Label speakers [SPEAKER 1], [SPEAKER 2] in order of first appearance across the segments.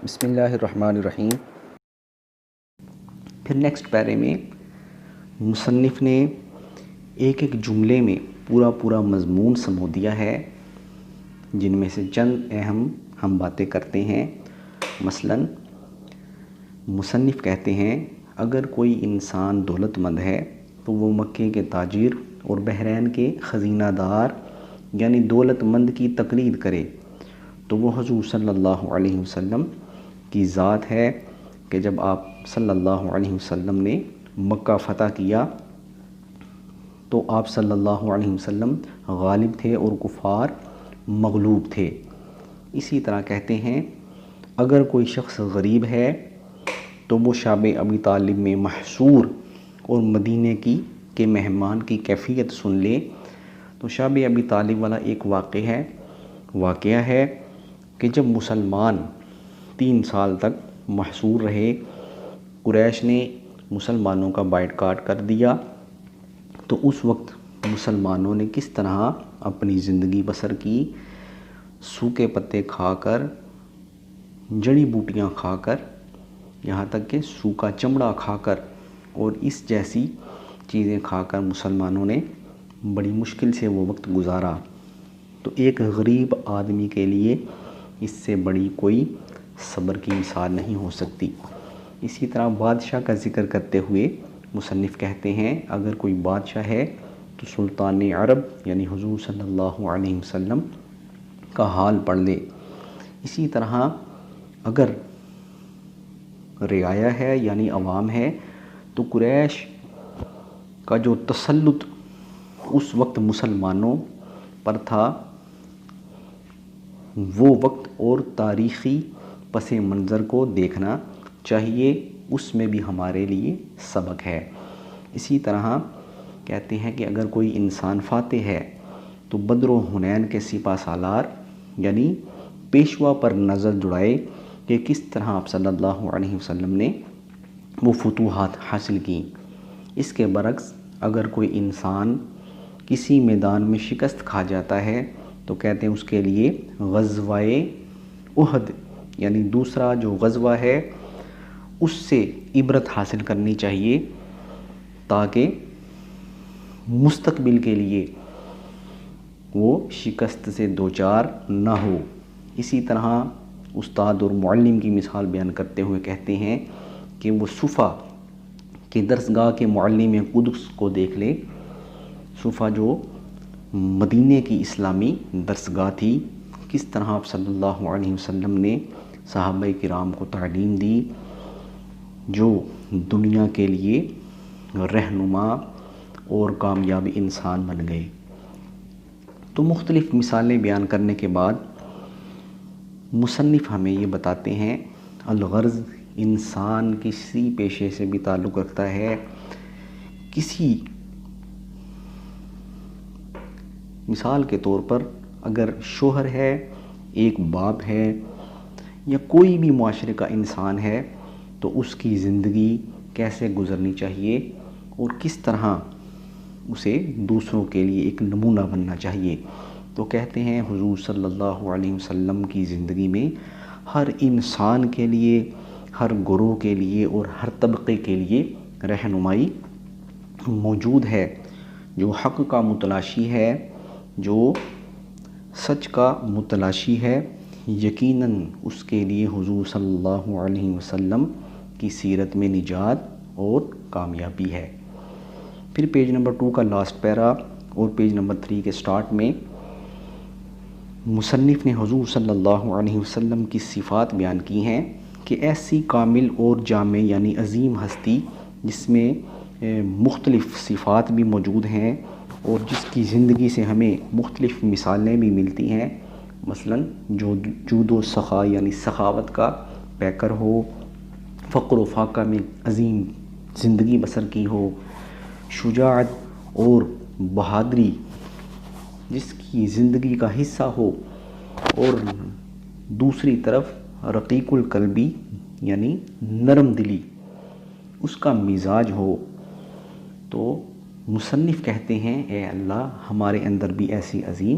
[SPEAKER 1] بسم اللہ الرحمن الرحیم۔ پھر نیکسٹ پیرے میں مصنف نے ایک ایک جملے میں پورا مضمون سمو دیا ہے، جن میں سے چند اہم ہم باتیں کرتے ہیں۔ مثلا مصنف کہتے ہیں اگر کوئی انسان دولت مند ہے تو وہ مکے کے تاجر اور بحرین کے خزینہ دار یعنی دولت مند کی تقلید کرے تو وہ حضور صلی اللہ علیہ وسلم کی ذات ہے کہ جب آپ صلی اللہ علیہ وسلم نے مکہ فتح کیا تو آپ صلی اللہ علیہ وسلم غالب تھے اور کفار مغلوب تھے۔ اسی طرح کہتے ہیں اگر کوئی شخص غریب ہے تو وہ شعب ابی طالب میں محصور اور مدینے کے مہمان کی کیفیت سن لے تو شعب ابی طالب والا ایک واقعہ ہے کہ جب مسلمان 3 سال تک محصور رہے، قریش نے مسلمانوں کا بائیکاٹ کر دیا، تو اس وقت مسلمانوں نے کس طرح اپنی زندگی بسر کی، سوکھے پتے کھا کر، جڑی بوٹیاں کھا کر، یہاں تک کہ سوکھا چمڑا کھا کر اور اس جیسی چیزیں کھا کر مسلمانوں نے بڑی مشکل سے وہ وقت گزارا۔ تو ایک غریب آدمی کے لیے اس سے بڑی کوئی صبر کی مثال نہیں ہو سکتی۔ اسی طرح بادشاہ کا ذکر کرتے ہوئے مصنف کہتے ہیں اگر کوئی بادشاہ ہے تو سلطان عرب یعنی حضور صلی اللہ علیہ وسلم کا حال پڑھ لے۔ اسی طرح اگر رعایا ہے یعنی عوام ہے تو قریش کا جو تسلط اس وقت مسلمانوں پر تھا، وہ وقت اور تاریخی پس منظر کو دیکھنا چاہیے، اس میں بھی ہمارے لیے سبق ہے۔ اسی طرح کہتے ہیں کہ اگر کوئی انسان فاتح ہے تو بدر و حنین کے سپہ سالار یعنی پیشوا پر نظر دوڑائے کہ کس طرح آپ صلی اللہ علیہ وسلم نے وہ فتوحات حاصل کی۔ اس کے برعکس اگر کوئی انسان کسی میدان میں شکست کھا جاتا ہے تو کہتے ہیں اس کے لیے غزوہ احد یعنی دوسرا جو غزوہ ہے اس سے عبرت حاصل کرنی چاہیے تاکہ مستقبل کے لیے وہ شکست سے دوچار نہ ہو۔ اسی طرح استاد اور معلم کی مثال بیان کرتے ہوئے کہتے ہیں کہ وہ صفا کے درسگاہ کے معلم قدس کو دیکھ لے۔ صفا جو مدینے کی اسلامی درسگاہ تھی، کس طرح آپ صلی اللہ علیہ وسلم نے صحابہ کرام کو تعلیم دی، جو دنیا کے لیے رہنما اور کامیاب انسان بن گئے۔ تو مختلف مثالیں بیان کرنے کے بعد مصنف ہمیں یہ بتاتے ہیں الغرض انسان کسی پیشے سے بھی تعلق رکھتا ہے، کسی مثال کے طور پر اگر شوہر ہے، ایک باپ ہے یا کوئی بھی معاشرے کا انسان ہے تو اس کی زندگی کیسے گزرنی چاہیے اور کس طرح اسے دوسروں کے لیے ایک نمونہ بننا چاہیے۔ تو کہتے ہیں حضور صلی اللہ علیہ وسلم کی زندگی میں ہر انسان کے لیے، ہر گروہ کے لیے اور ہر طبقے کے لیے رہنمائی موجود ہے۔ جو حق کا متلاشی ہے، جو سچ کا متلاشی ہے، یقیناً اس کے لیے حضور صلی اللہ علیہ وسلم کی سیرت میں نجات اور کامیابی ہے۔ پھر پیج نمبر 2 کا لاسٹ پیرا اور پیج نمبر 3 کے سٹارٹ میں مصنف نے حضور صلی اللہ علیہ وسلم کی صفات بیان کی ہیں کہ ایسی کامل اور جامع یعنی عظیم ہستی جس میں مختلف صفات بھی موجود ہیں اور جس کی زندگی سے ہمیں مختلف مثالیں بھی ملتی ہیں، مثلا جو جود و سخا یعنی سخاوت کا پیکر ہو، فقر و فاقہ میں عظیم زندگی بسر کی ہو، شجاعت اور بہادری جس کی زندگی کا حصہ ہو، اور دوسری طرف رقیق القلبی یعنی نرم دلی اس کا مزاج ہو، تو مصنف کہتے ہیں اے اللہ ہمارے اندر بھی ایسی عظیم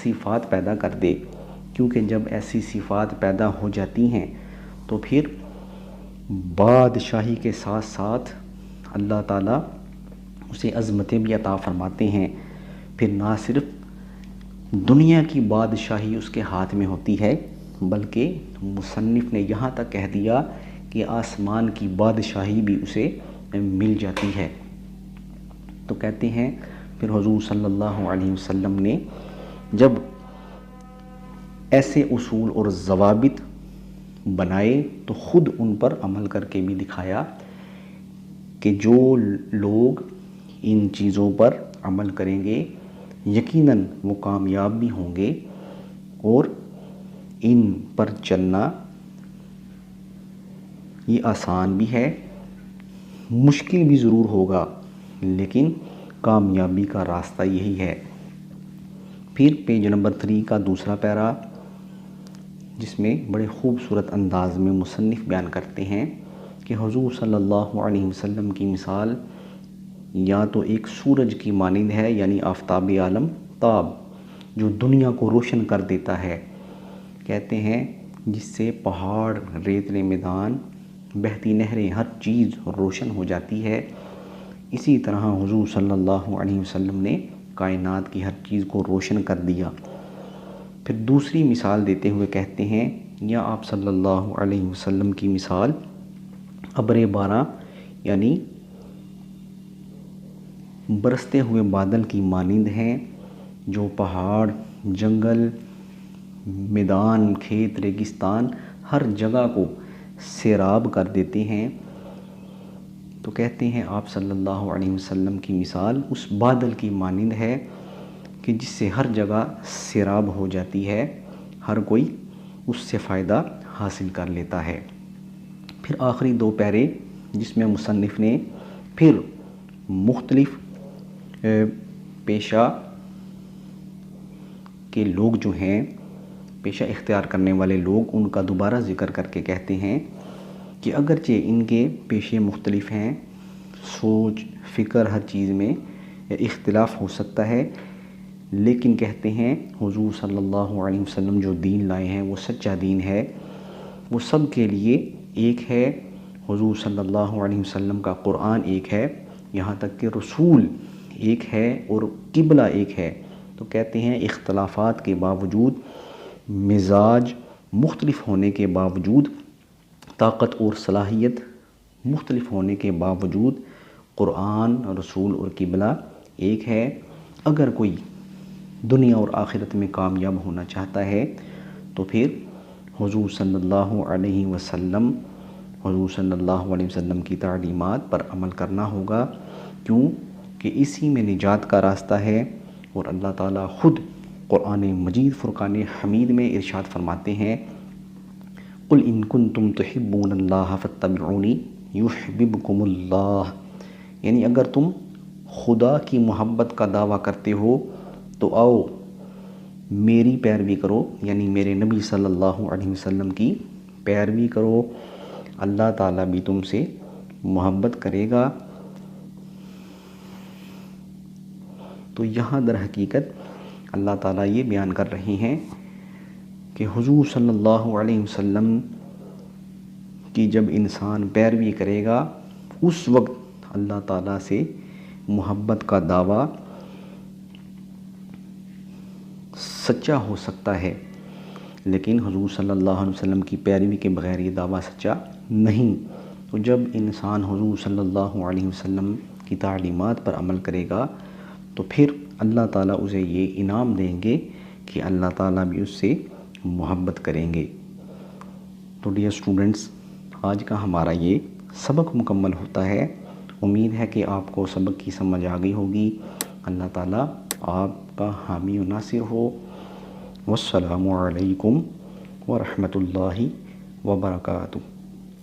[SPEAKER 1] صفات پیدا کر دے، کیونکہ جب ایسی صفات پیدا ہو جاتی ہیں تو پھر بادشاہی کے ساتھ ساتھ اللہ تعالیٰ اسے عظمتیں بھی عطا فرماتے ہیں. پھر نہ صرف دنیا کی بادشاہی اس کے ہاتھ میں ہوتی ہے بلکہ مصنف نے یہاں تک کہہ دیا کہ آسمان کی بادشاہی بھی اسے مل جاتی ہے. تو کہتے ہیں پھر حضور صلی اللہ علیہ وسلم نے جب ایسے اصول اور ضوابط بنائے تو خود ان پر عمل کر کے بھی دکھایا کہ جو لوگ ان چیزوں پر عمل کریں گے یقیناً وہ کامیاب بھی ہوں گے اور ان پر چلنا یہ آسان بھی ہے، مشکل بھی ضرور ہوگا لیکن کامیابی کا راستہ یہی ہے. پھر پیج نمبر 3 کا دوسرا پیرا جس میں بڑے خوبصورت انداز میں مصنف بیان کرتے ہیں کہ حضور صلی اللہ علیہ وسلم کی مثال یا تو ایک سورج کی مانند ہے، یعنی آفتاب عالم تاب جو دنیا کو روشن کر دیتا ہے. کہتے ہیں جس سے پہاڑ، ریتلے میدان، بہتی نہریں، ہر چیز روشن ہو جاتی ہے. اسی طرح حضور صلی اللہ علیہ وسلم نے کائنات کی ہر چیز کو روشن کر دیا. پھر دوسری مثال دیتے ہوئے کہتے ہیں یا آپ صلی اللہ علیہ وسلم کی مثال ابر باراں یعنی برستے ہوئے بادل کی مانند ہیں جو پہاڑ، جنگل، میدان، کھیت، ریگستان ہر جگہ کو سیراب کر دیتے ہیں. تو کہتے ہیں آپ صلی اللہ علیہ وسلم کی مثال اس بادل کی مانند ہے کہ جس سے ہر جگہ سیراب ہو جاتی ہے، ہر کوئی اس سے فائدہ حاصل کر لیتا ہے. پھر آخری 2 پیرے جس میں مصنف نے پھر مختلف پیشہ کے لوگ جو ہیں، پیشہ اختیار کرنے والے لوگ، ان کا دوبارہ ذکر کر کے کہتے ہیں کہ اگرچہ ان کے پیشے مختلف ہیں، سوچ، فکر، ہر چیز میں اختلاف ہو سکتا ہے، لیکن کہتے ہیں حضور صلی اللہ علیہ وسلم جو دین لائے ہیں وہ سچا دین ہے، وہ سب کے لیے ایک ہے. حضور صلی اللہ علیہ وسلم کا قرآن ایک ہے، یہاں تک کہ رسول ایک ہے اور قبلہ ایک ہے. تو کہتے ہیں اختلافات کے باوجود، مزاج مختلف ہونے کے باوجود، طاقت اور صلاحیت مختلف ہونے کے باوجود قرآن، رسول اور قبلہ ایک ہے. اگر کوئی دنیا اور آخرت میں کامیاب ہونا چاہتا ہے تو پھر حضور صلی اللہ علیہ وسلم کی تعلیمات پر عمل کرنا ہوگا. کیوں کہ اسی میں نجات کا راستہ ہے. اور اللہ تعالیٰ خود قرآن مجید فرقان حمید میں ارشاد فرماتے ہیں قُلْ إِن كُنتُمْ تُحِبُّونَ اللَّهَ فَاتَّبِعُونِي يُحْبِبْكُمُ اللَّهُ، یعنی اگر تم خدا کی محبت کا دعویٰ کرتے ہو تو آؤ میری پیروی کرو، یعنی میرے نبی صلی اللہ علیہ وسلم کی پیروی کرو، اللہ تعالیٰ بھی تم سے محبت کرے گا. تو یہاں در حقیقت اللہ تعالیٰ یہ بیان کر رہے ہیں کہ حضور صلی اللہ علیہ وسلم کی جب انسان پیروی کرے گا اس وقت اللہ تعالیٰ سے محبت کا دعویٰ سچا ہو سکتا ہے، لیکن حضور صلی اللہ علیہ وسلم کی پیروی کے بغیر یہ دعویٰ سچا نہیں. تو جب انسان حضور صلی اللہ علیہ وسلم کی تعلیمات پر عمل کرے گا تو پھر اللہ تعالیٰ اسے یہ انعام دیں گے کہ اللہ تعالیٰ بھی اس سے محبت کریں گے. تو ڈیئر اسٹوڈنٹس، آج کا ہمارا یہ سبق مکمل ہوتا ہے. امید ہے کہ آپ کو سبق کی سمجھ آ گئی ہوگی. اللہ تعالیٰ آپ کا حامی و ناصر ہو. والسلام علیکم ورحمۃ اللہ وبرکاتہ.